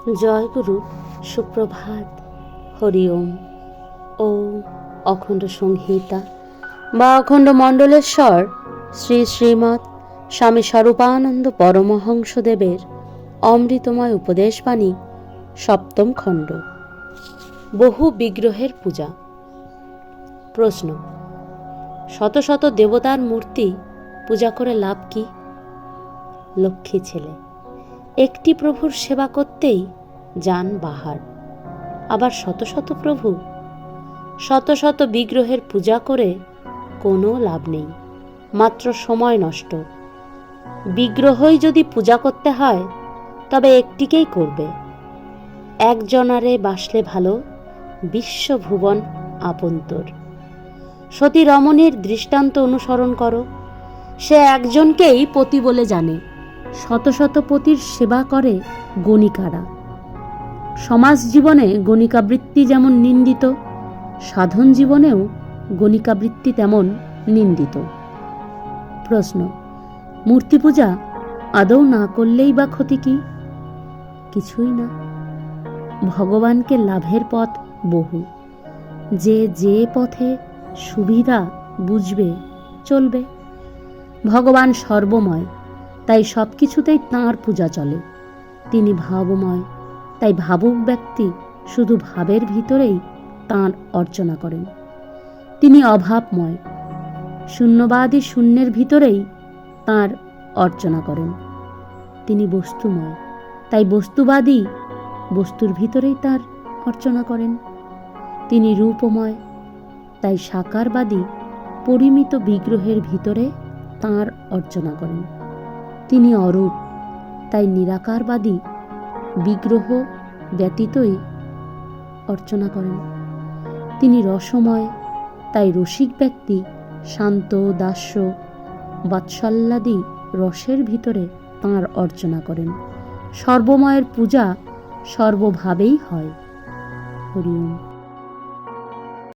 জয় গুরু, সুপ্রভাত, হরি ওম। ওম অখণ্ড সংহিতা বা অখণ্ড মণ্ডলেশ্বর শ্রী শ্রীমৎ স্বামী স্বরূপানন্দ পরমহংসদেবের অমৃতময় উপদেশবাণী, সপ্তম খণ্ড। বহু বিগ্রহের পূজা। প্রশ্ন: শত শত দেবতার মূর্তি পূজা করে লাভ কি? লক্ষ্মী ছেলে, একটি প্রভুর সেবা করতেই যান বাহার। আবার শত শত প্রভু, শত শত বিগ্রহের পূজা করে কোনো লাভ নেই, মাত্র সময় নষ্ট। বিগ্রহই যদি পূজা করতে হয় তবে একটিকেই করবে। একজনারে বাসলে ভালো, বিশ্বভুবন আপন্তর। সতী রমণীর দৃষ্টান্ত অনুসরণ করো। সে একজনকেই পতি বলে জানে, শত শত পতির সেবা করে গণিকারা। সমাজ জীবনে গণিকাবৃত্তি যেমন নিন্দিত, সাধন জীবনেও গণিকাবৃত্তি তেমন নিন্দিত। প্রশ্ন: মূর্তি পূজা আদৌ না করলেই বা ক্ষতি কি? কিছুই না। ভগবানকে লাভের পথ বহু। যে পথে সুবিধা বুঝবে চলবে। ভগবান সর্বময়, তাই সব কিছুতেই তাঁর পূজা চলে। তিনি ভাবময়, তাই ভাবুক ব্যক্তি শুধু ভাবের ভিতরেই তাঁর অর্চনা করেন। তিনি অভাবময়, শূন্যবাদী শূন্যের ভিতরেই তাঁর অর্চনা করেন। তিনি বস্তুময়, তাই বস্তুবাদী বস্তুর ভিতরেই তাঁর অর্চনা করেন। তিনি রূপময়, তাই সাকারবাদী পরিমিত বিগ্রহের ভিতরে তাঁর অর্চনা করেন। তিনি অরূপ, তাই নিরাকারবাদী বিগ্রহ ব্যতীতই অর্চনা করেন। তিনি রসময়, তাই রসিক ব্যক্তি শান্ত, দাস্য, বাৎসল্যাদি রসের ভিতরে তাঁর অর্চনা করেন। সর্বময়ের পূজা সর্বভাবেই হয়। হরি ওম।